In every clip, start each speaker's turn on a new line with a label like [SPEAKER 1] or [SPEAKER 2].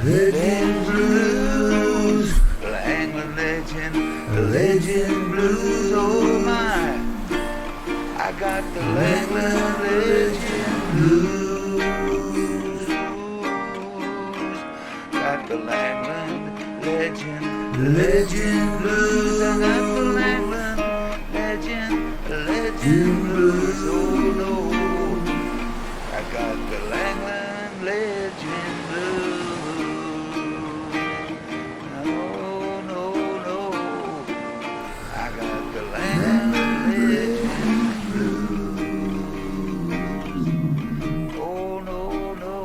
[SPEAKER 1] Legend blues, Langland legend blues, oh my. I got the Langland legend blues. Got the Langland legend blues. I got the Langland legend blues, oh no. I got the Langland legend blues. No, no, no. I got the Langland legend blues. Oh no, no.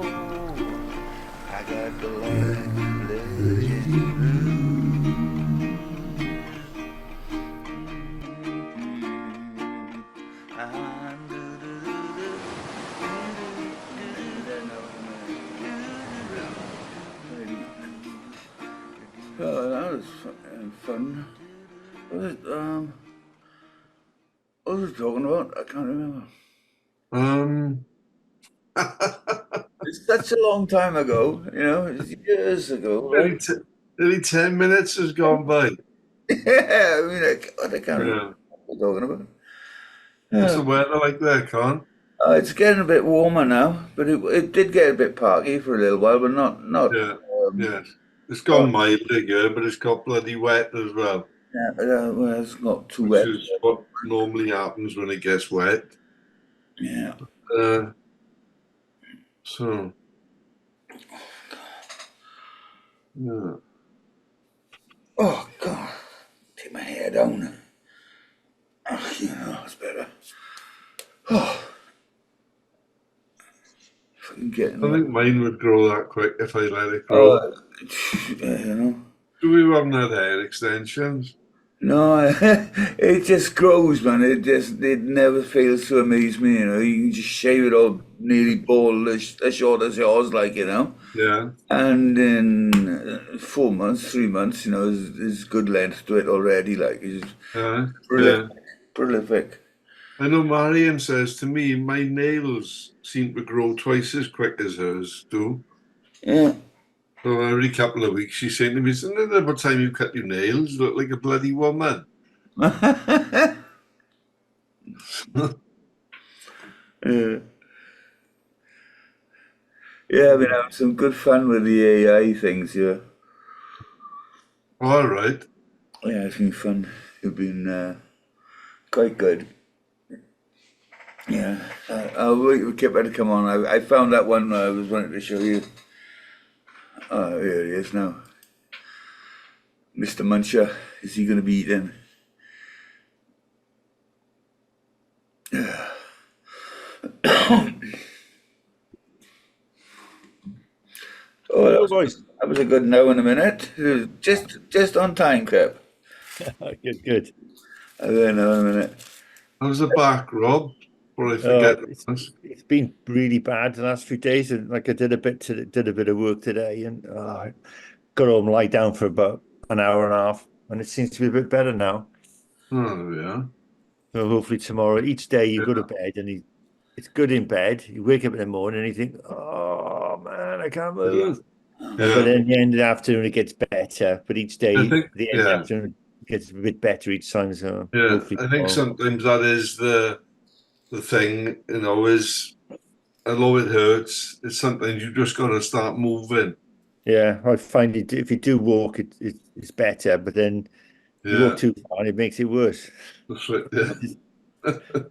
[SPEAKER 1] I got the Langland legend blues. Oh, that was fun. What was it, what was it talking about? I can't remember. It's such a long time ago, you know, it's years ago, right?
[SPEAKER 2] Nearly 10 minutes has gone by.
[SPEAKER 1] Yeah, I mean, I can't remember
[SPEAKER 2] Yeah.
[SPEAKER 1] what we're talking about.
[SPEAKER 2] What's
[SPEAKER 1] Yeah.
[SPEAKER 2] the weather like there, Con?
[SPEAKER 1] It's getting a bit warmer now, but it did get a bit parky for a little while, but not.
[SPEAKER 2] Yeah, yes. It's
[SPEAKER 1] Not
[SPEAKER 2] gone mild again, but it's got bloody wet as well,
[SPEAKER 1] well, it's not too
[SPEAKER 2] which
[SPEAKER 1] wet.
[SPEAKER 2] is what normally happens when it gets wet.
[SPEAKER 1] Yeah.
[SPEAKER 2] Uh, so, yeah.
[SPEAKER 1] Oh God, take my hair down. Oh, you know, it's better. Oh, if I can get
[SPEAKER 2] I
[SPEAKER 1] in.
[SPEAKER 2] think mine would grow that quick if I let it grow.
[SPEAKER 1] Oh, you know.
[SPEAKER 2] Do we haven't had hair extensions?
[SPEAKER 1] No, it just grows, man. It never fails to amaze me. You know, you can just shave it all nearly bald, as short as yours, like you know.
[SPEAKER 2] Yeah,
[SPEAKER 1] And in 4 months, 3 months, you know, is good length to it already. Like it's
[SPEAKER 2] yeah,
[SPEAKER 1] prolific,
[SPEAKER 2] yeah.
[SPEAKER 1] prolific.
[SPEAKER 2] I know Marion says to me, my nails seem to grow twice as quick as hers do.
[SPEAKER 1] Yeah.
[SPEAKER 2] So every couple of weeks she's saying to me, isn't it about time you cut your nails? You look like a bloody woman.
[SPEAKER 1] Yeah. Yeah, I've been having some good fun with the AI things. Yeah.
[SPEAKER 2] All right.
[SPEAKER 1] Yeah, it's been fun. It's been quite good. Yeah. I'll wait for Kipper to come on. I found that one I was wanting to show you. Oh, here he is now. Mr. Muncher, is he going to be eating? Oh,
[SPEAKER 3] Hello, boys.
[SPEAKER 1] that was a good now in a minute. It was just on time, Kip.
[SPEAKER 3] Good, good.
[SPEAKER 1] And then now in a minute.
[SPEAKER 2] How's the back, Rob? Before I
[SPEAKER 3] Uh,
[SPEAKER 2] forget
[SPEAKER 3] it's
[SPEAKER 2] this.
[SPEAKER 3] it's been really bad the last few days, and like I did a bit of work today, and I got home, lie down for about an hour and a half, and it seems to be a bit better now.
[SPEAKER 2] Oh, yeah.
[SPEAKER 3] So hopefully tomorrow, each day you go to
[SPEAKER 2] Yeah.
[SPEAKER 3] bed, and it's good in bed. You wake up in the morning, and you think, "Oh man, I can't
[SPEAKER 2] Yeah.
[SPEAKER 3] move." But
[SPEAKER 2] Yeah.
[SPEAKER 3] then the end of the afternoon, it gets better. But each
[SPEAKER 2] I
[SPEAKER 3] day,
[SPEAKER 2] think,
[SPEAKER 3] the end of the
[SPEAKER 2] yeah.
[SPEAKER 3] afternoon gets a bit better each time. So
[SPEAKER 2] Yeah.
[SPEAKER 3] hopefully
[SPEAKER 2] I think
[SPEAKER 3] tomorrow.
[SPEAKER 2] sometimes that is the thing, you know, is although it hurts, it's sometimes you just got to start moving.
[SPEAKER 3] Yeah, I find it if you do walk, it's better, but then you walk
[SPEAKER 2] Yeah.
[SPEAKER 3] too far and it makes it worse.
[SPEAKER 2] That's right. Yeah.
[SPEAKER 3] Just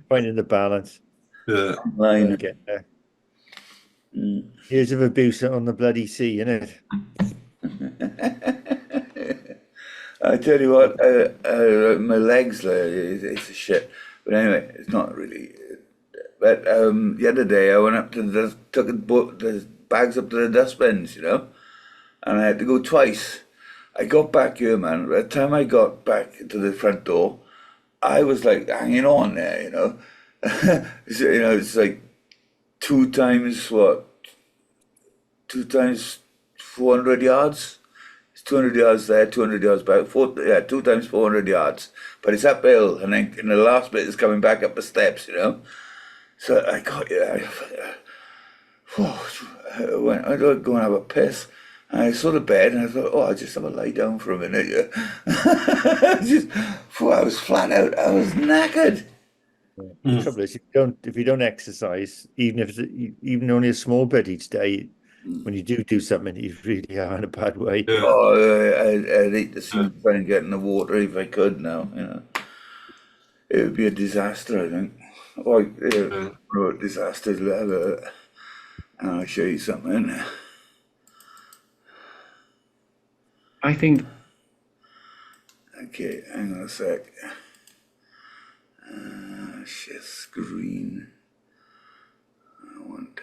[SPEAKER 3] finding the balance.
[SPEAKER 2] Yeah.
[SPEAKER 3] Got to
[SPEAKER 1] Mine.
[SPEAKER 3] get there. Years of abuse on the bloody sea, innit?
[SPEAKER 1] I tell you what, my legs, it's a shit. But anyway, it's not really. But the other day I went up to took the bags up to the dustbins, you know, and I had to go twice. I got back here, man. By the time I got back to the front door, I was like hanging on there, you know. So, you know, it's like two times what? Two times 400 yards. It's 200 yards there, 200 yards back. Yeah, two times 400 yards. But it's uphill, and then and the last bit is coming back up the steps, you know. So I got, yeah, I went, I don't go and have a piss. And I saw the bed and I thought, oh, I'll just have a lie down for a minute. Yeah. Just, phew, I was flat out. I was knackered.
[SPEAKER 3] The trouble is, if you don't exercise, even if it's even only a small bit each day, when you do something, you really are in a bad way.
[SPEAKER 2] Yeah.
[SPEAKER 1] Oh, I'd hate to see me try and get in the water if I could now, you know. It would be a disaster, I think. Like,
[SPEAKER 2] Yeah.
[SPEAKER 1] disaster level. And I'll show you something.
[SPEAKER 4] I think
[SPEAKER 1] Okay, hang on a sec. Share screen. I want.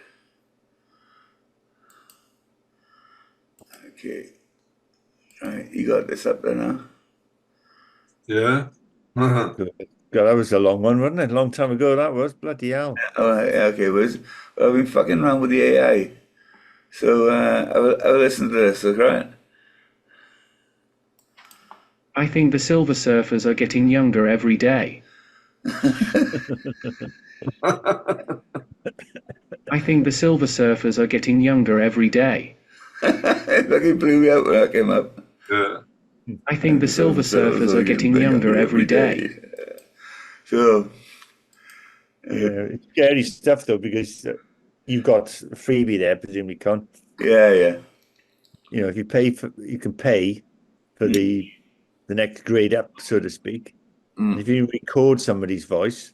[SPEAKER 1] Okay. Right, you got this up there now?
[SPEAKER 2] Yeah.
[SPEAKER 3] God, that was a long one, wasn't it? A long time ago, that was. Bloody hell.
[SPEAKER 1] Oh, yeah, okay. Well, I've been fucking around with the AI. So I will listen to this, okay?
[SPEAKER 4] I think the Silver Surfers are getting younger every day. I think the Silver Surfers are getting younger every day.
[SPEAKER 1] Fucking blew me out when that came up.
[SPEAKER 2] Yeah.
[SPEAKER 4] I think the Silver Surfers are getting younger every day.
[SPEAKER 1] So,
[SPEAKER 3] Yeah, it's scary stuff though, because you've got a freebie there, presumably, Con.
[SPEAKER 1] yeah.
[SPEAKER 3] You know, if you can pay for the next grade up, so to speak. And if you record somebody's voice,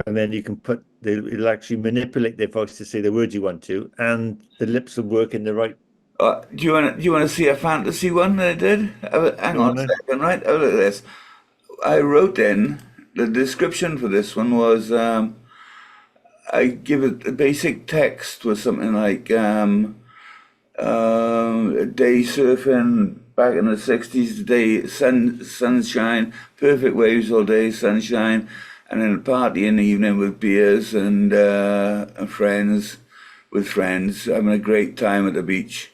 [SPEAKER 3] and then you can it'll actually manipulate their voice to say the words you want to, and the lips will work in the right.
[SPEAKER 1] Do you want to see a fantasy one that I did? Hang on a second, right? Oh, look at this. I wrote in the description for this one was I give it a basic text was something like day surfing back in the 60s, day sunshine, perfect waves all day, sunshine, and then a party in the evening with beers and friends, having a great time at the beach,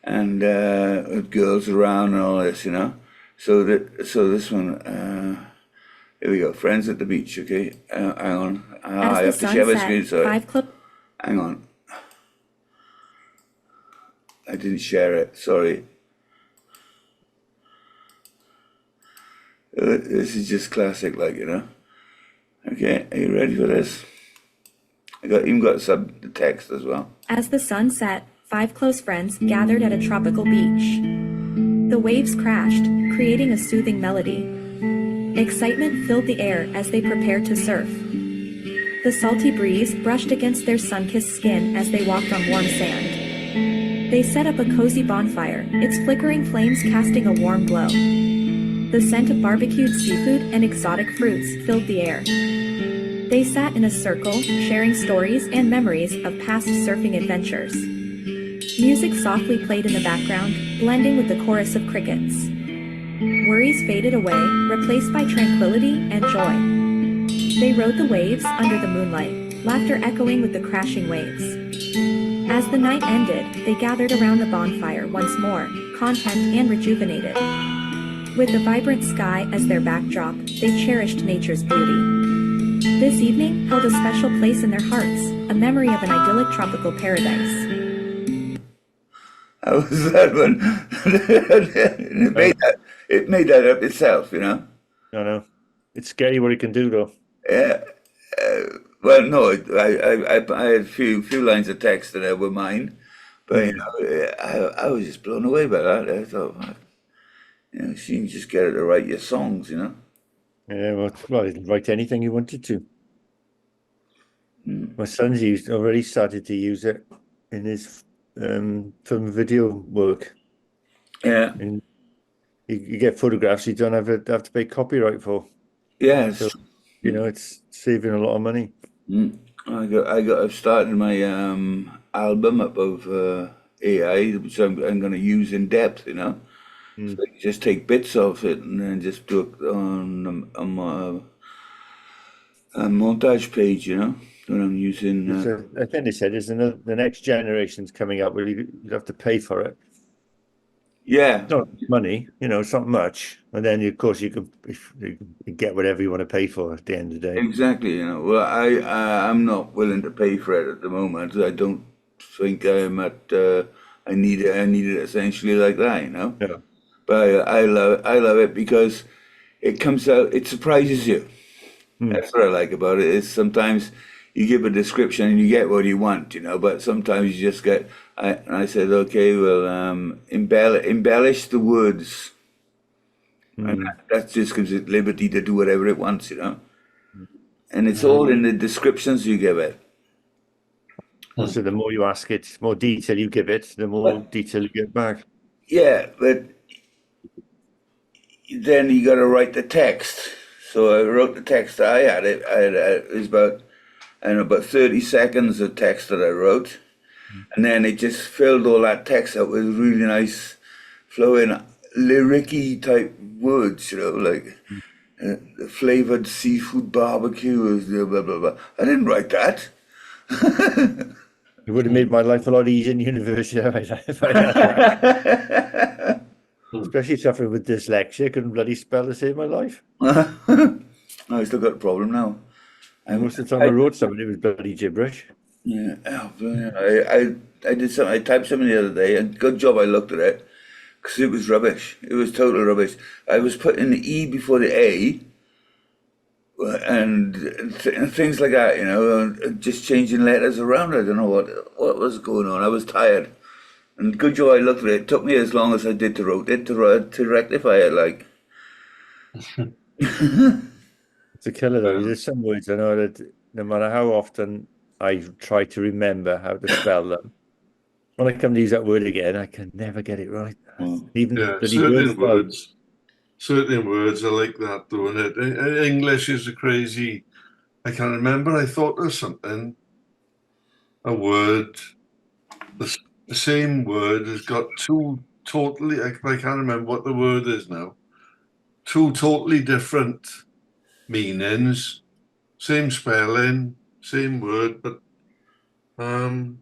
[SPEAKER 1] and with girls around and all this, you know. So this one, here we go, friends at the beach. Okay, hang on. I have to share my screen. Sorry, hang on. I didn't share it. Sorry. This is just classic, like, you know. Okay, are you ready for this? I even got the text as well.
[SPEAKER 5] As the sun set, 5 close friends gathered at a tropical beach. The waves crashed, creating a soothing melody. Excitement filled the air as they prepared to surf. The salty breeze brushed against their sun-kissed skin as they walked on warm sand. They set up a cozy bonfire, its flickering flames casting a warm glow. The scent of barbecued seafood and exotic fruits filled the air. They sat in a circle, sharing stories and memories of past surfing adventures. Music softly played in the background, blending with the chorus of crickets. Worries faded away, replaced by tranquility and joy. They rode the waves under the moonlight, laughter echoing with the crashing waves. As the night ended, they gathered around the bonfire once more, content and rejuvenated. With the vibrant sky as their backdrop, they cherished nature's beauty. This evening held a special place in their hearts, a memory of an idyllic tropical paradise.
[SPEAKER 1] How was that one? It made that up itself, you know.
[SPEAKER 3] No. It's scary what it can do, though.
[SPEAKER 1] Yeah. Well, no, I had a few lines of text that were mine, but you know, I was just blown away by that. I thought, you know, you can just get her to write your songs, you know.
[SPEAKER 3] Yeah, well, he can write anything he wanted to. My son's already started to use it in his film video work.
[SPEAKER 1] Yeah.
[SPEAKER 3] And you get photographs you don't have to pay copyright for.
[SPEAKER 1] Yeah.
[SPEAKER 3] So, you know, it's saving a lot of money.
[SPEAKER 1] I've started my album up of AI, which I'm going to use in depth, you know. So you just take bits of it and then just do it on a montage page, you know, when I'm using.
[SPEAKER 3] I think they said the next generation's coming up where you'd have to pay for it.
[SPEAKER 1] Yeah.
[SPEAKER 3] It's not money, you know, it's not much. And then, of course, you can get whatever you want to pay for at the end of the day.
[SPEAKER 1] Exactly, you know. Well, I'm not willing to pay for it at the moment. I don't think I'm at I need it essentially like that, you know.
[SPEAKER 3] Yeah.
[SPEAKER 1] But I love it because it comes out, it surprises you. That's what I like about it. Is sometimes you give a description and you get what you want, you know. But sometimes you just get. I said, okay, well, embellish the words, and that just gives it liberty to do whatever it wants, you know. And it's all in the descriptions you give it.
[SPEAKER 3] So the more you ask it, more detail you give it, the more detail you get back.
[SPEAKER 1] Yeah, but then you got to write the text. So I wrote the text. It was about, I don't know, about 30 seconds of text that I wrote. And then it just filled all that text out with really nice, flowing, lyric-y type words, you know, like the flavored seafood barbecue is blah, blah, blah. I didn't write that.
[SPEAKER 3] It would have made my life a lot easier in university if I had that. Especially suffering with dyslexia, couldn't bloody spell to save my life.
[SPEAKER 1] I still got a problem now.
[SPEAKER 3] Most of the time I wrote something, it was bloody gibberish.
[SPEAKER 1] Yeah, oh, brilliant. I did something. I typed something the other day, and good job I looked at it because it was rubbish. It was total rubbish. I was putting the E before the A, and things like that. You know, and just changing letters around. I don't know what was going on. I was tired, and good job I looked at it. It took me as long as I did to write it to rectify it. Like,
[SPEAKER 3] It's a killer though. There's some words I know that no matter how often I try to remember how to spell them, when I come to use that word again, I can never get it right. Even
[SPEAKER 2] Yeah,
[SPEAKER 3] bloody words.
[SPEAKER 2] certain words are like that, though, isn't it? English is a crazy. I can't remember. I thought of something. A word, the same word has got two totally. I can't remember what the word is now. Two totally different meanings, same spelling, same word, but oh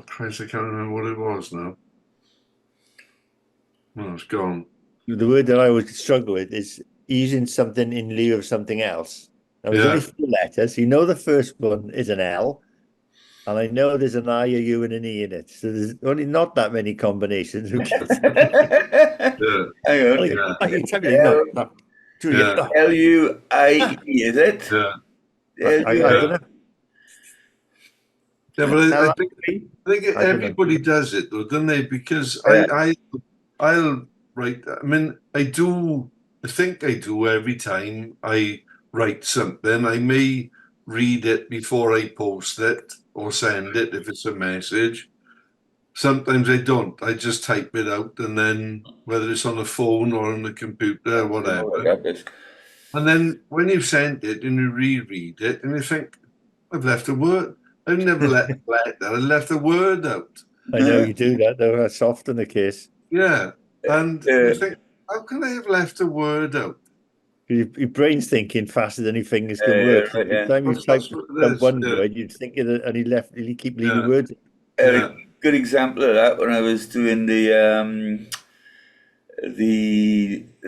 [SPEAKER 2] Christ, I can't remember what it was now. Oh, it's gone.
[SPEAKER 3] The word that I always struggle with is using something in lieu of something else. Now, there's only 4 letters. You know the first one is an L, and I know there's an I, a U, and an E in it. So there's only not that many combinations. Who cares?
[SPEAKER 2] Yeah,
[SPEAKER 1] hang on.
[SPEAKER 2] yeah,
[SPEAKER 3] I can tell you, no. Julia,
[SPEAKER 2] Yeah.
[SPEAKER 1] L-U-I-E, is it?
[SPEAKER 2] yeah.
[SPEAKER 3] I don't know.
[SPEAKER 2] Yeah, but I
[SPEAKER 3] L-I-E?
[SPEAKER 2] think
[SPEAKER 3] I don't know.
[SPEAKER 2] everybody does it though, don't they? Because I'll write. I mean, I think I do every time I write something. I may read it before I post it or send it if it's a message. Sometimes I don't. I just type it out, and then whether it's on the phone or on the computer or whatever. And then when you've sent it and you reread it, and you think, I've left a word. I've never left that. I left a word out.
[SPEAKER 3] I know you do that, though. That's often the case.
[SPEAKER 2] Yeah. And you think, how can I have left a word out?
[SPEAKER 3] Your brain's thinking faster than your fingers can work.
[SPEAKER 1] right, yeah.
[SPEAKER 3] Every time you
[SPEAKER 2] That's
[SPEAKER 3] type
[SPEAKER 2] what it is,
[SPEAKER 3] one
[SPEAKER 2] yeah.
[SPEAKER 3] word, you'd think of it, and he keep leaving
[SPEAKER 2] Yeah.
[SPEAKER 3] words.
[SPEAKER 2] Yeah.
[SPEAKER 1] A good example of that when I was doing the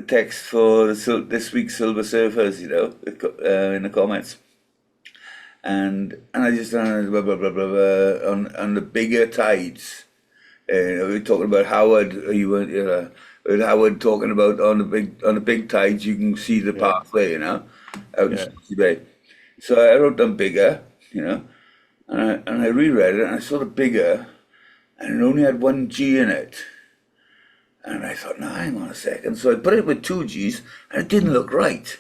[SPEAKER 1] text for this week's Silver Surfers, you know, in the comments, and I just done blah blah blah blah, blah on the bigger tides. We're talking about Howard. With Howard talking about on the big tides, you can see the pathway, you know, out in Swansea Bay. So I wrote them bigger, you know, and I reread it and I saw the bigger, and it only had 1 G in it. And I thought, no, hang on a second. So I put it with 2 G's, and it didn't look right.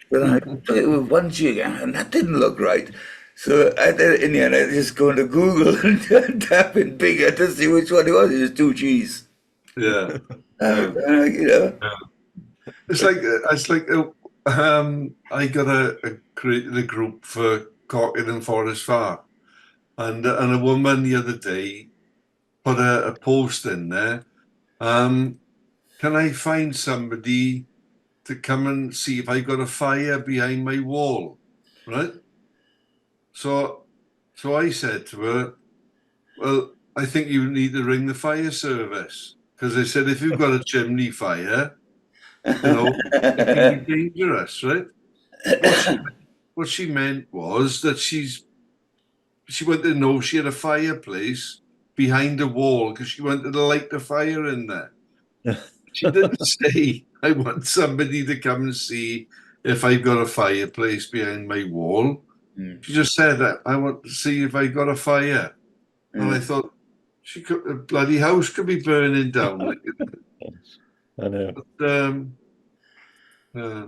[SPEAKER 1] But then I took it with 1 G again, and that didn't look right. So in the end, I just go into Google and tap in bigger to see which one it was. It was 2 G's.
[SPEAKER 2] Yeah.
[SPEAKER 1] You know.
[SPEAKER 2] It's like I created a group for Corking and Forest Far, and a woman the other day put a post in there. Can I find somebody to come and see if I got a fire behind my wall, right? So I said to her, well, I think you need to ring the fire service, because they said if you've got a chimney fire, you know, it can be dangerous, right? What she meant was that she wanted to know if she had a fireplace behind a wall because she wanted to light the fire in there. She didn't say, I want somebody to come and see if I've got a fireplace behind my wall. She just said that I want to see if I got a fire. And I thought, the bloody house could be burning down.
[SPEAKER 3] I know.
[SPEAKER 2] Yeah.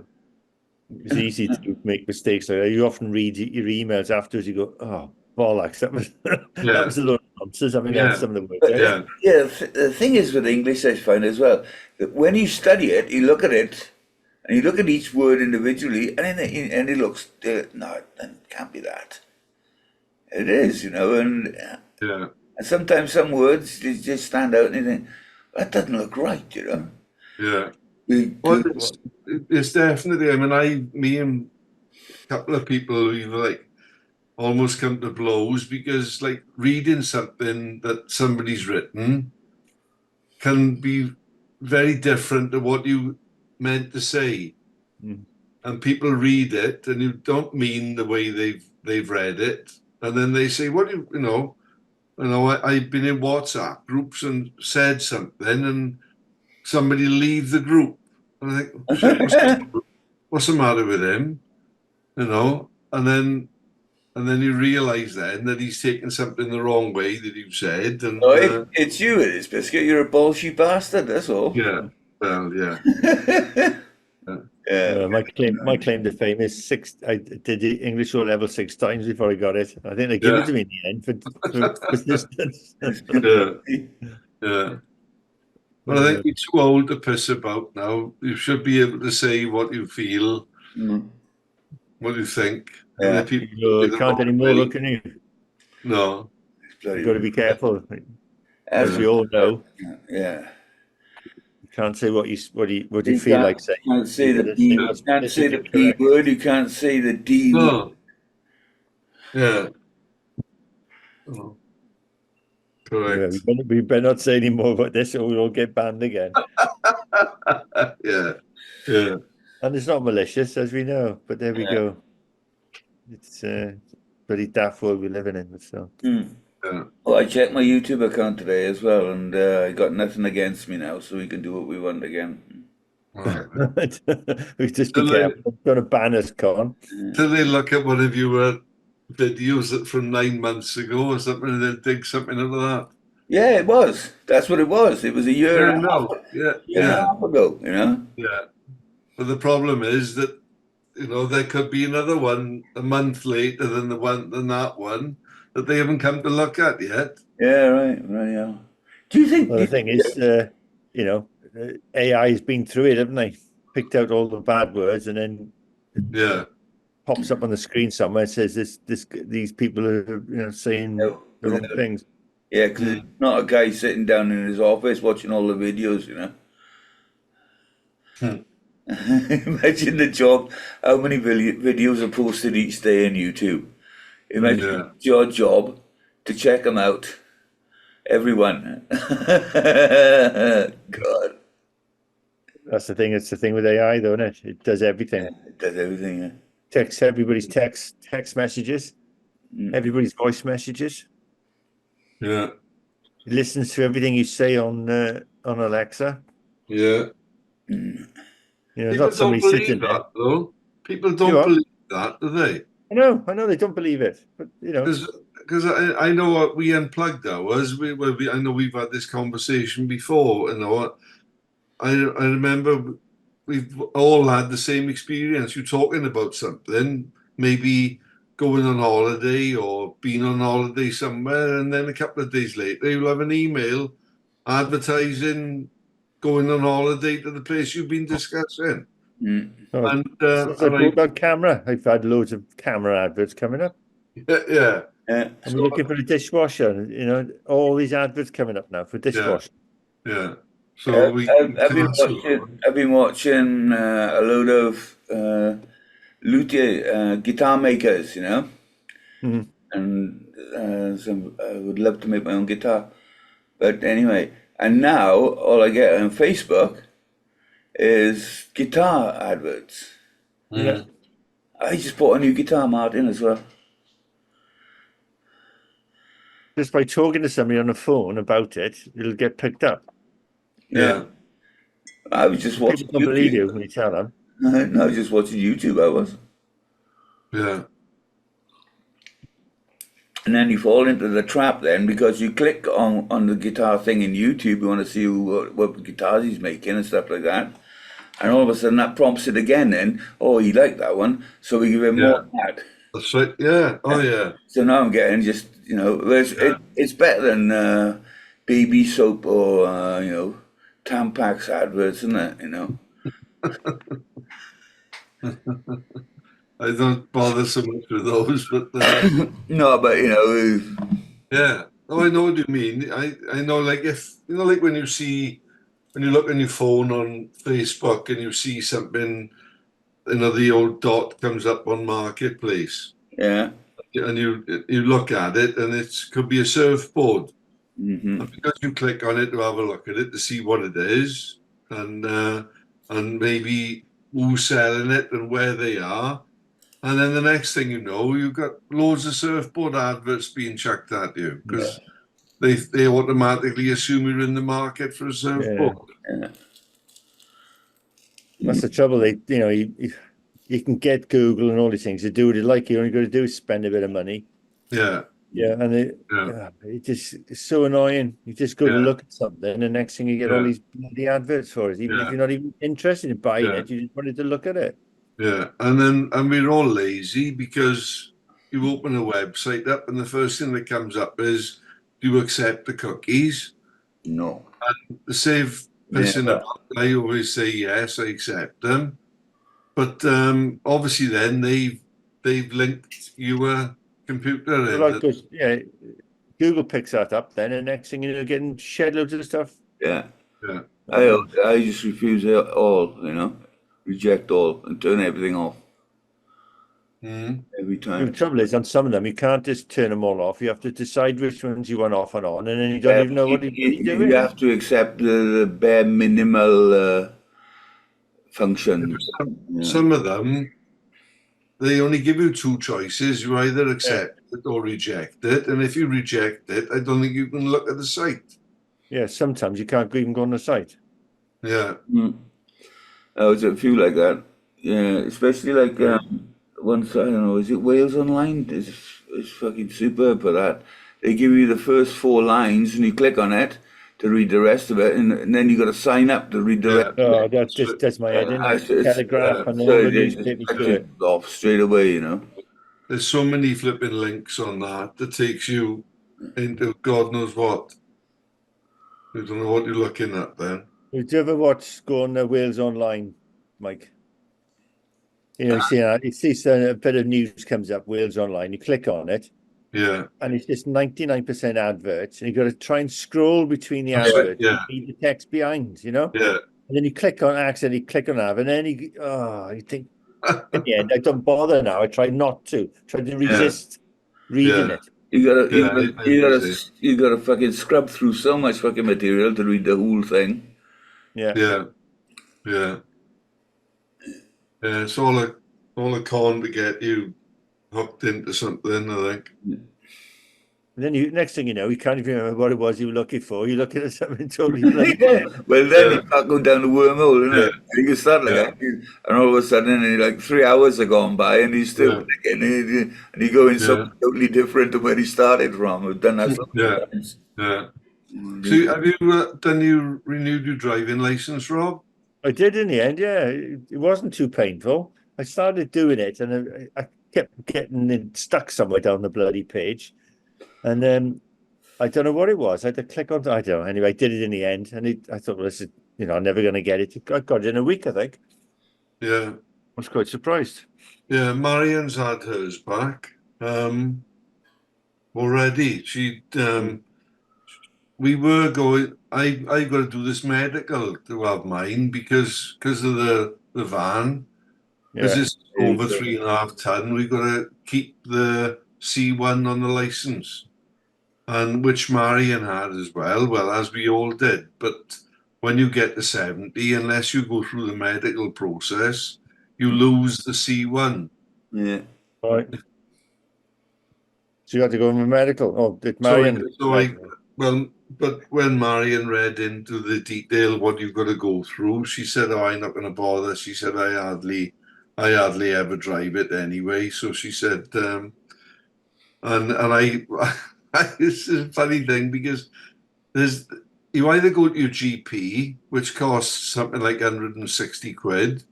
[SPEAKER 3] It's easy to make mistakes like that. You often read your emails afterwards. You go, "Oh bollocks! That was that was a lot of nonsense." I mean, that's some of the words.
[SPEAKER 1] But
[SPEAKER 3] Right?
[SPEAKER 1] the thing is with English, I find as well, that when you study it, you look at it, and you look at each word individually, and it looks, no, it can't be that. It is, and
[SPEAKER 2] Yeah.
[SPEAKER 1] sometimes some words just stand out, and you think, that doesn't look right,
[SPEAKER 2] Yeah. Well, it's definitely, I mean, me and a couple of people who've like almost come to blows because like reading something that somebody's written can be very different to what you meant to say. And people read it and you don't mean the way they've read it. And then they say, what do I've been in WhatsApp groups and said something and somebody leave the group. And I think, oh, shit, what's the matter with him? And then you realise then that he's taken something the wrong way that you said. And
[SPEAKER 1] it's you, it is, Biscuit. You're a bullshit bastard, that's all.
[SPEAKER 2] yeah, well, yeah.
[SPEAKER 3] My claim to fame is I did the English O level 6 times before I got it. I think they give it to me in the end for persistence.
[SPEAKER 2] Yeah. Well, I think you're too old to piss about now. You should be able to say what you feel, what you think.
[SPEAKER 1] Yeah.
[SPEAKER 3] You can't anymore, can you?
[SPEAKER 2] No.
[SPEAKER 3] You've got to be careful, as we all know.
[SPEAKER 1] Yeah.
[SPEAKER 3] You can't say what you feel like saying.
[SPEAKER 1] You can't say the B. You can't say the B word. You can't say the D word.
[SPEAKER 2] No. Yeah. Oh. Correct.
[SPEAKER 3] Yeah, we better not say any more about this, or we'll all get banned again.
[SPEAKER 2] Yeah.
[SPEAKER 3] And it's not malicious, as we know, but there we go. It's a pretty daft world we're living in. So.
[SPEAKER 2] Yeah.
[SPEAKER 1] Well, I checked my YouTube account today as well, and I got nothing against me now, so we can do what we want again.
[SPEAKER 3] Right. We just be careful. Going to ban us, Con.
[SPEAKER 2] Till they look at one of your videos that from 9 months ago or something, and they'll dig something out of that.
[SPEAKER 1] Yeah, it was. That's what it was. It was a year and a half.
[SPEAKER 2] Yeah.
[SPEAKER 1] And a half ago,
[SPEAKER 2] Yeah. But the problem is that there could be another one a month later than that one that they haven't come to look at yet.
[SPEAKER 1] Yeah, right. Yeah. Do you think?
[SPEAKER 3] Well, the thing is, AI has been through it, haven't they? Picked out all the bad words, and then pops up on the screen somewhere and says these people are saying the wrong things.
[SPEAKER 1] Yeah, because it's not a guy sitting down in his office watching all the videos, Imagine the job, how many videos are posted each day on YouTube. Imagine your job to check them out. Everyone. God.
[SPEAKER 3] That's the thing. It's the thing with AI, though, isn't it? It does everything.
[SPEAKER 1] Yeah, it does everything, yeah.
[SPEAKER 3] Text everybody's text messages, everybody's voice messages.
[SPEAKER 2] Yeah.
[SPEAKER 3] It listens to everything you say on Alexa.
[SPEAKER 2] Yeah.
[SPEAKER 3] It's not somebody sitting there.
[SPEAKER 2] Though. People don't believe that, do they? I
[SPEAKER 3] know they don't believe it, but
[SPEAKER 2] because I know what we unplugged ours. I know we've had this conversation before. I remember we've all had the same experience. You're talking about something, maybe going on holiday or being on holiday somewhere, and then a couple of days later you'll have an email advertising going on holiday to the place you've been discussing.
[SPEAKER 3] About camera. I've had loads of camera adverts coming up.
[SPEAKER 2] Yeah.
[SPEAKER 3] I'm looking for a dishwasher. All these adverts coming up now for dishwasher.
[SPEAKER 2] Yeah. So
[SPEAKER 1] I've been watching a load of luthier guitar makers, and I would love to make my own guitar. But anyway, and now all I get on Facebook is guitar adverts.
[SPEAKER 3] Yeah.
[SPEAKER 1] I just bought a new guitar, Martin, as well.
[SPEAKER 3] just by talking to somebody on the phone about it, it'll get picked up.
[SPEAKER 1] Yeah. I was just watching
[SPEAKER 3] People don't believe you
[SPEAKER 1] YouTube.
[SPEAKER 3] when you tell them.
[SPEAKER 1] No, I was just watching YouTube, I was.
[SPEAKER 2] Yeah.
[SPEAKER 1] And then you fall into the trap then because you click on the guitar thing in YouTube, you want to see what guitars he's making and stuff like that. And all of a sudden that prompts it again then. Oh, he liked that one, so we give him more of that.
[SPEAKER 2] That's right. Yeah. Oh, yeah.
[SPEAKER 1] So now I'm getting just, it's better than baby soap or, Tampax adverts, isn't it,
[SPEAKER 2] I don't bother so much with those, but
[SPEAKER 1] No, but,
[SPEAKER 2] yeah. Oh, I know what you mean. I know, like if like when you look on your phone on Facebook and you see something, the old dot comes up on Marketplace,
[SPEAKER 1] yeah.
[SPEAKER 2] and you look at it, and it could be a surfboard.
[SPEAKER 1] Hmm.
[SPEAKER 2] And because you click on it to have a look at it to see what it is, and maybe who's selling it and where they are, and then the next thing you know, you've got loads of surfboard adverts being chucked at you because they automatically assume you're in the market for a surfboard.
[SPEAKER 1] Yeah.
[SPEAKER 3] That's the trouble. You can get Google and all these things to do what you like. You only got to do is spend a bit of money.
[SPEAKER 2] Yeah,
[SPEAKER 3] Yeah, and it's so annoying. You just go to look at something, and the next thing you get all these bloody adverts for it. Even if you're not even interested in buying it, you just wanted to look at it.
[SPEAKER 2] yeah. And we're all lazy because you open a website up, and the first thing that comes up is, do you accept the cookies?
[SPEAKER 1] No.
[SPEAKER 2] To save pissing about, I always say yes, I accept them. But obviously, then they've linked your computer in.
[SPEAKER 3] Well, Google picks that up then, and next thing you know, you're getting shed loads of stuff.
[SPEAKER 1] Yeah.
[SPEAKER 2] Yeah.
[SPEAKER 1] I just refuse it all, reject all and turn everything off every
[SPEAKER 3] The
[SPEAKER 1] time.
[SPEAKER 3] trouble is, on some of them, you can't just turn them all off. You have to decide which ones you want off and on, and then you don't even know what you're doing.
[SPEAKER 1] You have to accept the bare minimal functions.
[SPEAKER 2] Some of them, they only give you two choices. You either accept it or reject it. And if you reject it, I don't think you can look at the site.
[SPEAKER 3] Yeah, sometimes you can't even go on the site.
[SPEAKER 2] Yeah.
[SPEAKER 1] I was a few like that. Yeah, especially like once, I don't know, is it Wales Online? It's fucking superb for that. They give you the first 4 lines and you click on it to read the rest of it, and then you got to sign up to read the rest.
[SPEAKER 3] Oh, that just does my head in. Telegraph and all
[SPEAKER 1] So
[SPEAKER 3] the
[SPEAKER 1] it
[SPEAKER 3] newspapers do it.
[SPEAKER 1] off straight away,
[SPEAKER 2] There's so many flipping links on that takes you into God knows what. You don't know what you're looking at then.
[SPEAKER 3] Did you ever go on Wales Online, Mike? You see a bit of news comes up, Wales Online. You click on it,
[SPEAKER 2] Yeah.
[SPEAKER 3] and it's just 99% adverts, and you got to try and scroll between the
[SPEAKER 2] That's right,
[SPEAKER 3] adverts and read the text behind,
[SPEAKER 2] Yeah.
[SPEAKER 3] And then you accidentally click on that, and then you think, in the end, I don't bother now. I try not to. Try to resist reading it.
[SPEAKER 1] You gotta fucking scrub through so much fucking material to read the whole thing.
[SPEAKER 2] Yeah. It's all a con to get you hooked into something, I think.
[SPEAKER 3] And then next thing you know, you can't even remember what it was you were looking for. You're looking at something totally bloody different.
[SPEAKER 1] Well, then you can't go down the wormhole, isn't it? You can start like that, and all of a sudden, like 3 hours have gone by, and he's still clicking, and you go in something totally different to where he started from. I've done that so many times.
[SPEAKER 2] Yeah. So have you renewed your driving license, Rob?
[SPEAKER 3] I did in the end, yeah. It wasn't too painful. I started doing it, and I kept getting it stuck somewhere down the bloody page. And then I don't know what it was. I had to click on. I don't know. Anyway, I did it in the end, and I thought, well, this is, I'm never going to get it. I got it in a week, I think.
[SPEAKER 2] Yeah.
[SPEAKER 3] I was quite surprised.
[SPEAKER 2] Yeah, Marian's had hers back already. We were going. I got to do this medical to have mine because of the van. Because it's over 3.5 ton. We got to keep the C1 on the license, and which Marian had as well. Well, as we all did. But when you get to 70, unless you go through the medical process, you lose the C1.
[SPEAKER 1] Yeah.
[SPEAKER 3] Right. So you had to go in medical. Oh, did
[SPEAKER 2] So,
[SPEAKER 3] Marion?
[SPEAKER 2] well, but when Marion read into the detail what you've got to go through, she said, "Oh, I'm not going to bother." She said, "I hardly ever drive it anyway." So she said, and I, this is a funny thing because there's you either go to your GP, which costs something like 160 quid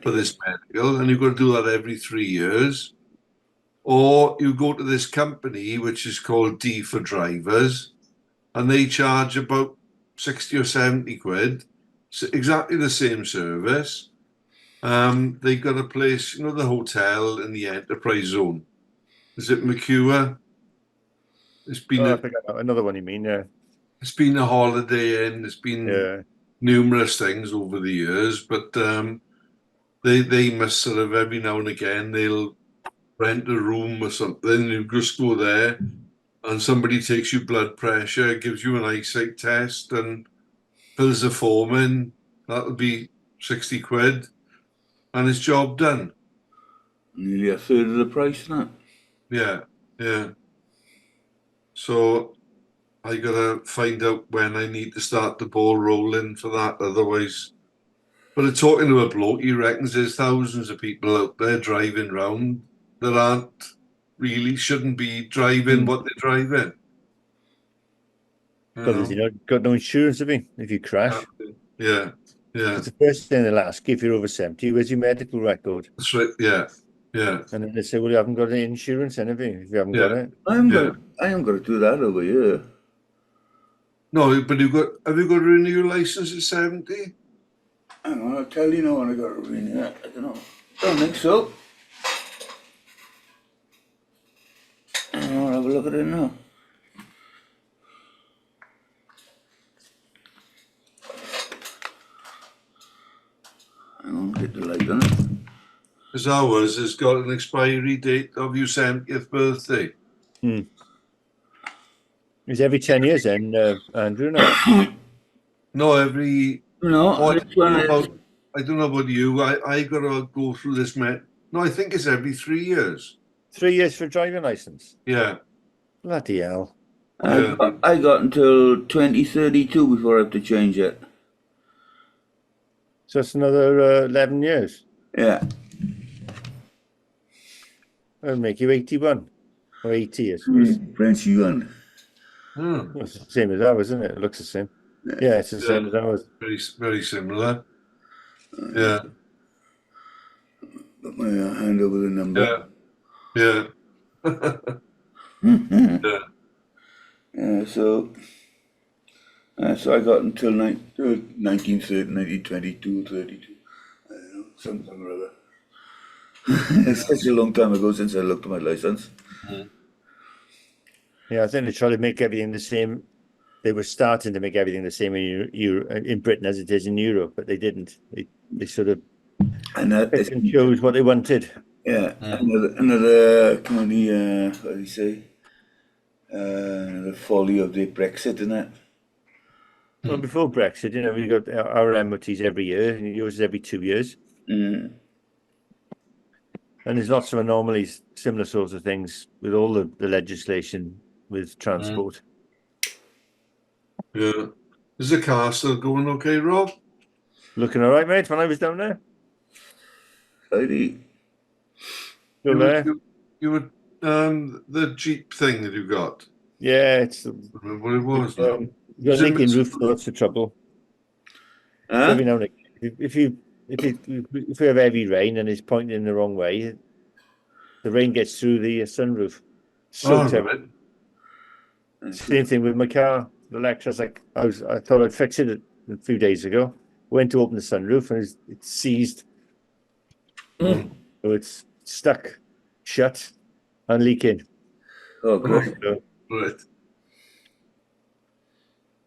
[SPEAKER 2] for this medical, and you've got to do that every 3 years. Or you go to this company, which is called D for Drivers, and they charge about 60 or 70 quid. So exactly the same service. They've got a place, you know, the hotel in the enterprise zone. Is it McCure? It's been
[SPEAKER 3] Oh, I
[SPEAKER 2] a,
[SPEAKER 3] think I know another one you mean, yeah.
[SPEAKER 2] it's been a Holiday Inn. It's been
[SPEAKER 3] Yeah.
[SPEAKER 2] numerous things over the years, but they must sort of every now and again they'll rent a room or something. You just go there, and somebody takes your blood pressure, gives you an eyesight test, and fills the form in. That'll be 60 quid, and it's job done.
[SPEAKER 1] Nearly a third of the price, isn't it?
[SPEAKER 2] Yeah, yeah. So I gotta find out when I need to start the ball rolling for that. Otherwise, but talking to a bloke, he reckons there's thousands of people out there driving around that aren't really shouldn't be driving what they're driving. You
[SPEAKER 3] Because
[SPEAKER 2] know?
[SPEAKER 3] you know, got no insurance, have you? If you crash.
[SPEAKER 2] Yeah, yeah.
[SPEAKER 3] It's the first thing they'll ask if you're over 70, where's your medical record?
[SPEAKER 2] That's right. Yeah, yeah.
[SPEAKER 3] And then they say, well, you haven't got any insurance, anything, if you haven't got
[SPEAKER 2] Yeah.
[SPEAKER 3] it.
[SPEAKER 1] I am gonna do that over here.
[SPEAKER 2] No, but have you got to renew your license at 70?
[SPEAKER 1] Hang on, I'll tell you now when I got to renew it. I don't know. Don't think so. Hang on, I'll have a look at it now. Hang on, get the light on it.
[SPEAKER 2] Because ours has got an expiry date of your 70th birthday.
[SPEAKER 3] It's every 10 years then, Andrew, no?
[SPEAKER 2] No, every.
[SPEAKER 1] No,
[SPEAKER 2] Oh,
[SPEAKER 1] this one is.
[SPEAKER 2] I don't know about you. I got to go through this. No, I think it's every 3 years.
[SPEAKER 3] 3 years for a driving license.
[SPEAKER 2] Yeah.
[SPEAKER 3] Bloody hell.
[SPEAKER 1] I got until 2032 before I have to change it.
[SPEAKER 3] So it's another 11 years.
[SPEAKER 1] Yeah.
[SPEAKER 3] That'll make you 81 or 80, I suppose.
[SPEAKER 1] French yuan.
[SPEAKER 2] Hmm.
[SPEAKER 3] Well, it's the same as ours, isn't it? It looks the same. Yeah, it's the same as ours.
[SPEAKER 2] Very, very similar. Yeah.
[SPEAKER 1] Put my hand over the number.
[SPEAKER 2] Yeah. Yeah.
[SPEAKER 1] Yeah, so I got until 1930, 1922, 32. I don't know, something or other. It's such a long time ago since I looked at my license.
[SPEAKER 3] Yeah, I think they try to make everything the same. They were starting to make everything the same in Britain as it is in Europe, but they didn't. They sort of
[SPEAKER 1] And that
[SPEAKER 3] picked and chose what they wanted.
[SPEAKER 1] yeah, another comedy, what do you say? Another folly of the Brexit, isn't it?
[SPEAKER 3] Well, before Brexit, you know, we got our MOTs every year, and yours is every 2 years.
[SPEAKER 1] Mm.
[SPEAKER 3] And there's lots of anomalies, similar sorts of things with all the legislation with transport.
[SPEAKER 2] Yeah. Is the car still going okay, Rob?
[SPEAKER 3] Looking all right, mate, when I was down there.
[SPEAKER 1] Heidi.
[SPEAKER 3] Still there?
[SPEAKER 2] You were the Jeep thing that you got.
[SPEAKER 3] Yeah, it's
[SPEAKER 2] I don't remember what it was now.
[SPEAKER 3] you got
[SPEAKER 2] Is it
[SPEAKER 3] leaking
[SPEAKER 2] mis-
[SPEAKER 3] roof, that's the trouble. So
[SPEAKER 1] Huh?
[SPEAKER 3] every now and again, if we have heavy rain and it's pointing in the wrong way, the rain gets through the sunroof. So
[SPEAKER 2] All
[SPEAKER 3] terrible.
[SPEAKER 2] right.
[SPEAKER 3] Same thing with my car. The electric's like I thought I'd fix it a few days ago. Went to open the sunroof and it's seized. So it's stuck, shut, and leaking.
[SPEAKER 1] Oh, great.
[SPEAKER 3] So
[SPEAKER 2] Right.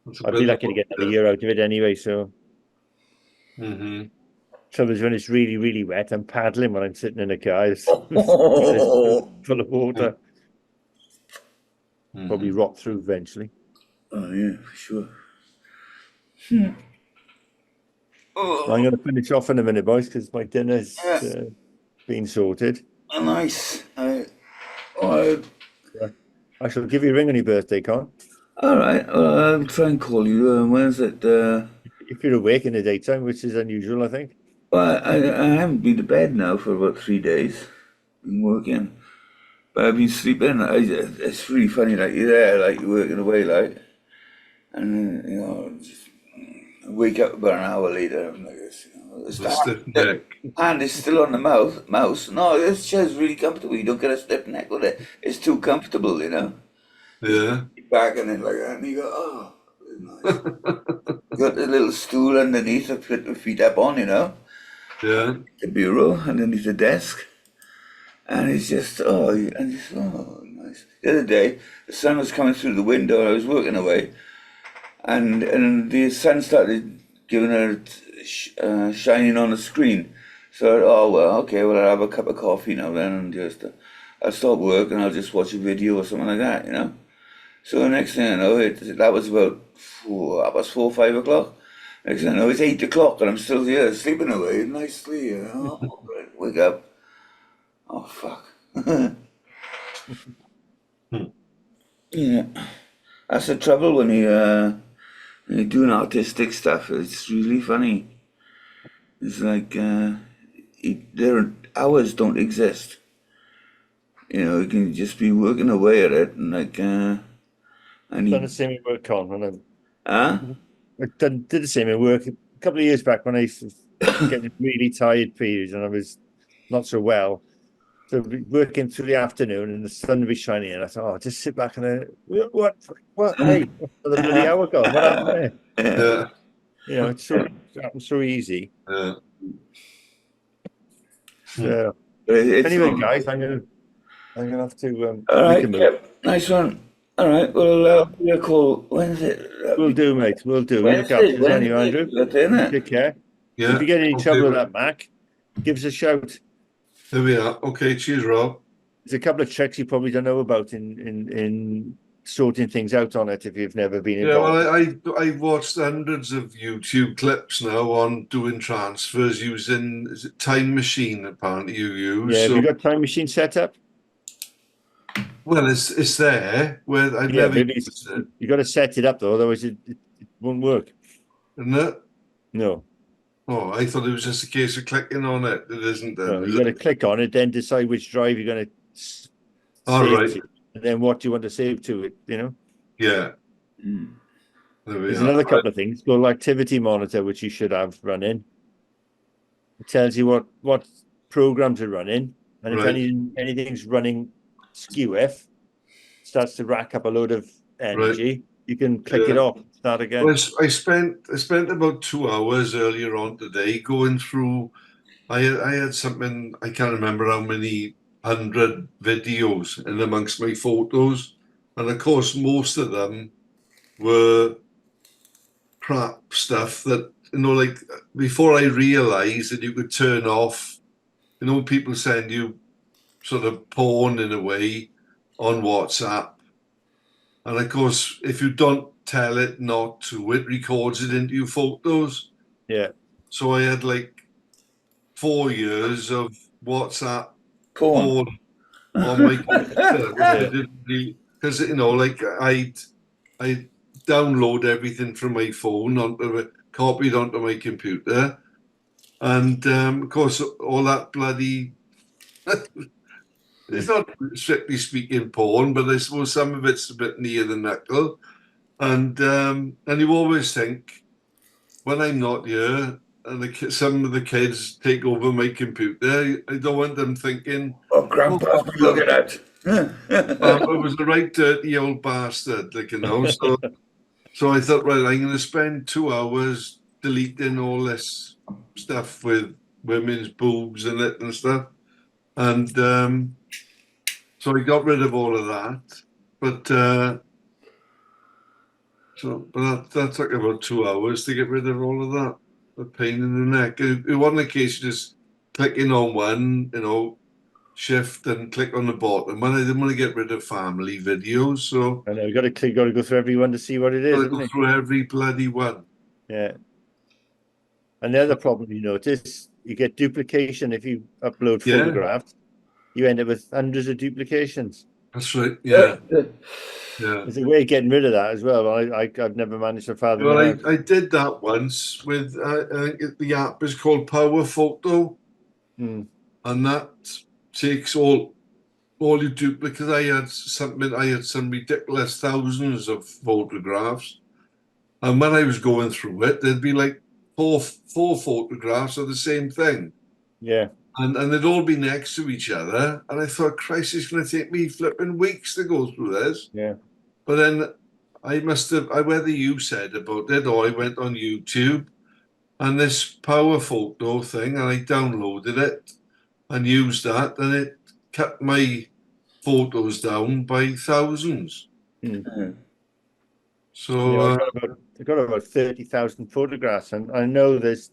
[SPEAKER 2] That's a
[SPEAKER 3] I'd
[SPEAKER 2] bit
[SPEAKER 3] be lucky to get another year out of it anyway. So
[SPEAKER 2] Mm-hmm.
[SPEAKER 3] trouble is when it's really, really wet, I'm paddling when I'm sitting in a car. It's full of water. Probably rot through eventually.
[SPEAKER 1] Oh, yeah, for sure.
[SPEAKER 3] I'm going to finish off in a minute, boys, because my dinner's been sorted.
[SPEAKER 1] Nice.
[SPEAKER 3] I shall give you a ring on your birthday, Con.
[SPEAKER 1] All right. Well, I'll try and call you. When is it?
[SPEAKER 3] If you're awake in the daytime, which is unusual, I think.
[SPEAKER 1] Well, I haven't been to bed now for about 3 days. Been working, but I've been sleeping. It's really funny, like you're there, like you're working away, like, and just wake up about an hour later. I'm like this,
[SPEAKER 2] The stiff neck.
[SPEAKER 1] hand is still on the mouse. No, this chair's really comfortable. You don't get a stiff neck with it. It's too comfortable,
[SPEAKER 2] Yeah.
[SPEAKER 1] Back and then like that, and you go, oh, it's nice. Got the little stool underneath to put the feet up on,
[SPEAKER 2] Yeah.
[SPEAKER 1] the bureau underneath the desk. And it's just, nice. The other day, the sun was coming through the window, and I was working away, and the sun started giving her shining on the screen. So, okay, well, I'll have a cup of coffee now then, and just, I'll stop work and I'll just watch a video or something like that. So the next thing I know, that was about 4, 5 o'clock. Next thing I know, it's 8 o'clock, and I'm still here, sleeping away nicely, Right, wake up. Oh, fuck. Yeah. That's the trouble when you're doing artistic stuff. It's really funny. It's like their hours don't exist. You can just be working away at it, and like I
[SPEAKER 3] Done
[SPEAKER 1] need,
[SPEAKER 3] the same at work, Con. And
[SPEAKER 1] huh?
[SPEAKER 3] did the same at work a couple of years back when I used to get really tired periods and I was not so well. So I'd be working through the afternoon and the sun would be shining, and I thought, just sit back and what? Hey, the bloody hour gone? What happened there?
[SPEAKER 2] Yeah.
[SPEAKER 3] It's so easy.
[SPEAKER 2] Yeah.
[SPEAKER 3] So
[SPEAKER 1] It's
[SPEAKER 3] anyway, guys, I'm gonna have to
[SPEAKER 1] all
[SPEAKER 3] make
[SPEAKER 1] right.
[SPEAKER 3] a move.
[SPEAKER 1] Yep, nice one. All right. Well, give you a call. When is it?
[SPEAKER 3] We'll do, mate. We'll do. You look after yourself, anyway, Andrew.
[SPEAKER 1] Wednesday.
[SPEAKER 3] Take care.
[SPEAKER 2] Yeah.
[SPEAKER 3] If you get any
[SPEAKER 2] Okay,
[SPEAKER 3] trouble with
[SPEAKER 2] mate.
[SPEAKER 3] that Mac, give us a shout.
[SPEAKER 2] There we are. Okay, cheers, Rob.
[SPEAKER 3] There's a couple of tricks you probably don't know about in sorting things out on it if you've never been
[SPEAKER 2] Yeah,
[SPEAKER 3] involved.
[SPEAKER 2] well, I've watched hundreds of YouTube clips now on doing transfers using, is it Time Machine, apparently you use.
[SPEAKER 3] Yeah, have
[SPEAKER 2] So,
[SPEAKER 3] you got Time Machine set up?
[SPEAKER 2] well, it's there, where I've
[SPEAKER 3] Yeah,
[SPEAKER 2] never
[SPEAKER 3] maybe
[SPEAKER 2] used it,
[SPEAKER 3] you got to set it up though, otherwise it won't work.
[SPEAKER 2] isn't it?
[SPEAKER 3] No,
[SPEAKER 2] Oh, I thought it was just a case of clicking on it. It isn't then,
[SPEAKER 3] no,
[SPEAKER 2] is
[SPEAKER 3] you got to
[SPEAKER 2] it?
[SPEAKER 3] click on it, then decide which drive you're going to
[SPEAKER 2] All
[SPEAKER 3] save
[SPEAKER 2] right.
[SPEAKER 3] to, and then what you want to save to it.
[SPEAKER 2] Yeah,
[SPEAKER 1] Mm.
[SPEAKER 2] there we
[SPEAKER 3] There's
[SPEAKER 2] are.
[SPEAKER 3] another couple of things called activity monitor, which you should have running. It tells you what programs are running, and if
[SPEAKER 2] Right.
[SPEAKER 3] anything's running skew if starts to rack up a load of energy, you can click it
[SPEAKER 2] Yeah.
[SPEAKER 3] off, start again.
[SPEAKER 2] Well, I spent about 2 hours earlier on today going through. I had something, I can't remember how many 100 videos in amongst my photos, and of course most of them were crap stuff that like before I realised that you could turn off. People send you sort of porn in a way on WhatsApp, and of course if you don't tell it not to, it records it into your photos.
[SPEAKER 3] Yeah.
[SPEAKER 2] So I had like 4 years of WhatsApp
[SPEAKER 1] Porn.
[SPEAKER 2] porn on my computer, which I didn't really, because like I download everything from my phone copied onto my computer, and of course all that bloody it's not strictly speaking porn, but I suppose some of it's a bit near the knuckle, and you always think when I'm not here and some of the kids take over my computer, I don't want them thinking,
[SPEAKER 1] Oh, Grandpa's been looking at.
[SPEAKER 2] it was the right dirty old bastard, So I thought, right, I'm going to spend 2 hours deleting all this stuff with women's boobs in it and stuff, and so I got rid of all of that. But that took about 2 hours to get rid of all of that. The pain in the neck. It wasn't a case of just clicking on one, shift and click on the bottom. When I didn't want to get rid of family videos, so
[SPEAKER 3] I know you got to go through everyone to see what it is.
[SPEAKER 2] I go through every bloody one.
[SPEAKER 3] Yeah. And the other problem you notice, you get duplication if you upload
[SPEAKER 2] Yeah.
[SPEAKER 3] photographs. You end up with hundreds of duplications.
[SPEAKER 2] That's right. Yeah, yeah.
[SPEAKER 3] There's a way of getting rid of that as well. I've never managed to fathom
[SPEAKER 2] Well,
[SPEAKER 3] it out.
[SPEAKER 2] I did that once with I think the app is called Power Photo,
[SPEAKER 3] Mm.
[SPEAKER 2] and that takes all your duplicates. I had some ridiculous thousands of photographs, and when I was going through it, there'd be like four photographs of the same thing.
[SPEAKER 3] Yeah.
[SPEAKER 2] And they'd all be next to each other. And I thought, Christ, it's going to take me flipping weeks to go through this.
[SPEAKER 3] Yeah.
[SPEAKER 2] But then whether you said about it or I went on YouTube and this power photo thing and I downloaded it and used that and it cut my photos down by thousands.
[SPEAKER 3] Mm.
[SPEAKER 2] So,
[SPEAKER 3] I've got about 30,000 photographs, and I know there's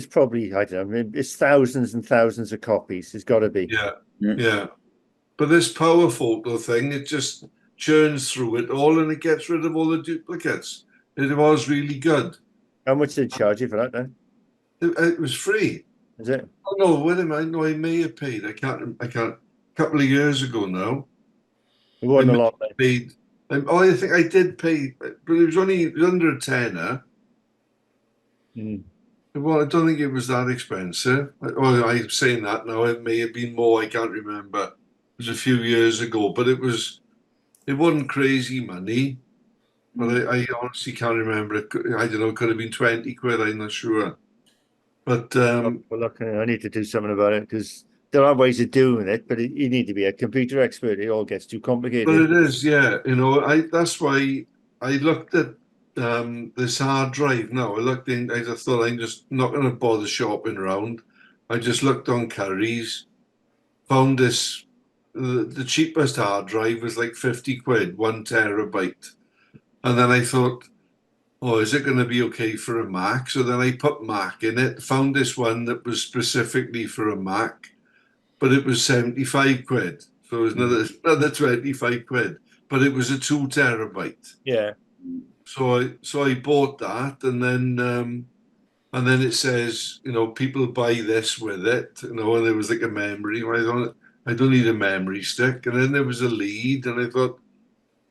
[SPEAKER 3] probably, I don't know, it's thousands and thousands of copies. There's got to be.
[SPEAKER 2] yeah. But this power photo thing, it just churns through it all and it gets rid of all the duplicates. It was really good.
[SPEAKER 3] How much did they charge you for that then?
[SPEAKER 2] It was free.
[SPEAKER 3] Is it?
[SPEAKER 2] Oh no, wait a minute. No, I may have paid. I can't. A couple of years ago now.
[SPEAKER 3] It wasn't
[SPEAKER 2] I
[SPEAKER 3] a lot.
[SPEAKER 2] paid. I think I did pay, but it was under a tenner.
[SPEAKER 3] Mm.
[SPEAKER 2] Well, I don't think it was that expensive. I'm saying that now. It may have been more. I can't remember. It was a few years ago, but it wasn't crazy money. But I honestly can't remember. I don't know. It could have been 20 quid. I'm not sure. But
[SPEAKER 3] Well, look, I need to do something about it because there are ways of doing it, but you need to be a computer expert. It all gets too complicated.
[SPEAKER 2] But it is, yeah. That's why I looked at this hard drive now. I just thought I'm just not going to bother shopping around. I just looked on Curry's, found this. The cheapest hard drive was like 50 quid, 1 terabyte. And then I thought, oh, is it going to be okay for a Mac? So then I put Mac in it, found this one that was specifically for a Mac, but it was 75 quid. So it was another 25 quid, but it was a 2 terabyte.
[SPEAKER 3] Yeah.
[SPEAKER 2] So I bought that, and then it says, people buy this with it, and there was like a memory. I don't need a memory stick. And then there was a lead, and I thought,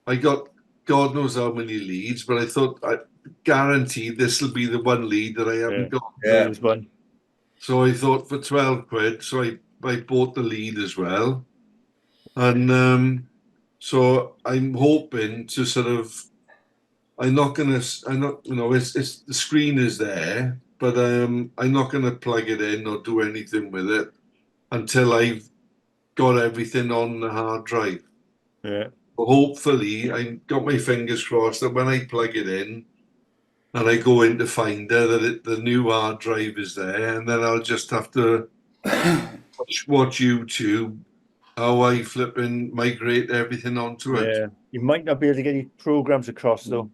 [SPEAKER 2] I got God knows how many leads, but I thought I guaranteed this will be the one lead that I haven't got.
[SPEAKER 3] Yeah, there's one.
[SPEAKER 2] So I thought for 12 quid, so I bought the lead as well. And so I'm hoping to sort of, I'm not, it's the screen is there, but I'm not going to plug it in or do anything with it until I've got everything on the hard drive.
[SPEAKER 3] Yeah.
[SPEAKER 2] Hopefully, I got my fingers crossed that when I plug it in and I go into Finder, that the new hard drive is there, and then I'll just have to watch YouTube, how I flip and migrate everything onto it.
[SPEAKER 3] Yeah. You might not be able to get your programs across though.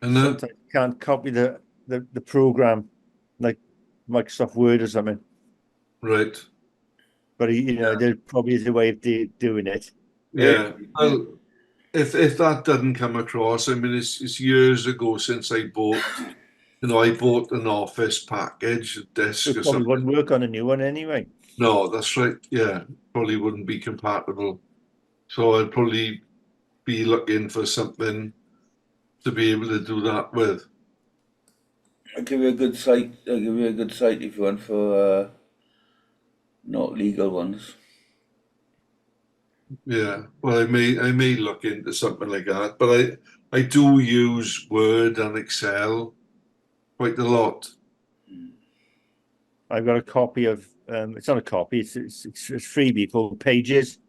[SPEAKER 2] And then,
[SPEAKER 3] Sometimes you can't copy the program like Microsoft Word or something.
[SPEAKER 2] right.
[SPEAKER 3] But there probably is a way of doing it.
[SPEAKER 2] Yeah. Well, if that doesn't come across, I mean, it's years ago since I bought, I bought an Office package, a disk
[SPEAKER 3] It
[SPEAKER 2] or
[SPEAKER 3] probably
[SPEAKER 2] something.
[SPEAKER 3] wouldn't work on a new one anyway.
[SPEAKER 2] No, that's right. Yeah, probably wouldn't be compatible. So I'd probably be looking for something to be able to do that with.
[SPEAKER 1] I'll give you a good site. I'll give you a good site if you want for not legal ones.
[SPEAKER 2] Yeah, well, I may look into something like that, but I do use Word and Excel quite a lot.
[SPEAKER 3] I've got a copy of it's not a copy, it's freebie called Pages,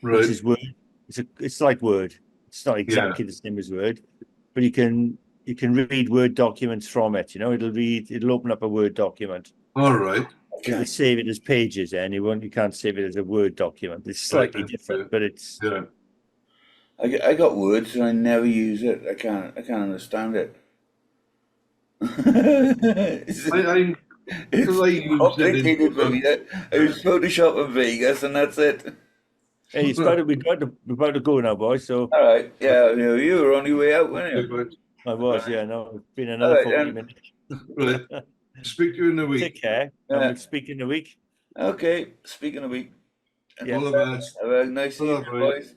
[SPEAKER 2] Right.
[SPEAKER 3] which is Word. It's like Word. It's not exactly the same as Word, but you can read Word documents from it. It'll open up a Word document.
[SPEAKER 2] All right.
[SPEAKER 3] You can save it as Pages, anyone. You can't save it as a Word document. It's slightly different, but it's
[SPEAKER 1] I got words and I never use it. I can't understand it. It's
[SPEAKER 2] I
[SPEAKER 1] complicated for me. I use Photoshop in Vegas and that's it.
[SPEAKER 3] Hey, we're about to go now, boys. So
[SPEAKER 1] All right, yeah, you were on your way out, weren't you?
[SPEAKER 3] I was, yeah. No, it's been another
[SPEAKER 1] All
[SPEAKER 3] 40
[SPEAKER 1] right,
[SPEAKER 3] minutes.
[SPEAKER 2] Right. Speak to you in a week.
[SPEAKER 3] Take care. And we'll speak in a week.
[SPEAKER 1] Okay, speaking of week.
[SPEAKER 3] Yeah.
[SPEAKER 2] All the best.
[SPEAKER 1] Have a nice
[SPEAKER 2] Hello,
[SPEAKER 1] evening,
[SPEAKER 2] boy.
[SPEAKER 1] boys.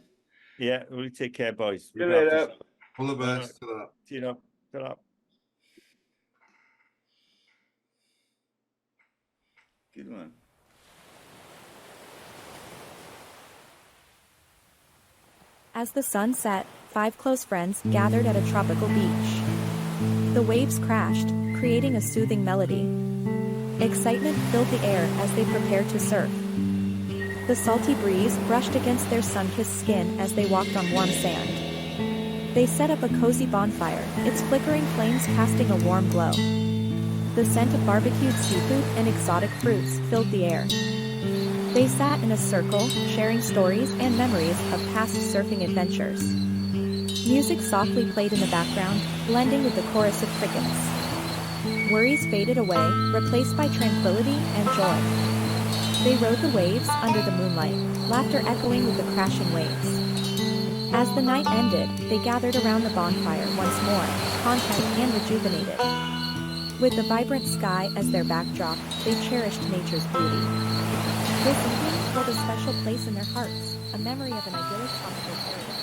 [SPEAKER 3] Yeah, really take care, boys.
[SPEAKER 1] See you
[SPEAKER 3] Look after
[SPEAKER 1] later.
[SPEAKER 3] yourself.
[SPEAKER 2] All the best. Ta-ra.
[SPEAKER 3] You know, ta-ra.
[SPEAKER 1] Good one.
[SPEAKER 5] As the sun set, 5 close friends gathered at a tropical beach. The waves crashed, creating a soothing melody. Excitement filled the air as they prepared to surf. The salty breeze brushed against their sun-kissed skin as they walked on warm sand. They set up a cozy bonfire, its flickering flames casting a warm glow. The scent of barbecued seafood and exotic fruits filled the air. They sat in a circle, sharing stories and memories of past surfing adventures. Music softly played in the background, blending with the chorus of crickets. Worries faded away, replaced by tranquility and joy. They rode the waves under the moonlight, laughter echoing with the crashing waves. As the night ended, they gathered around the bonfire once more, content and rejuvenated. With the vibrant sky as their backdrop, they cherished nature's beauty. This evening held a special place in their hearts, a memory of an idyllic tropical paradise.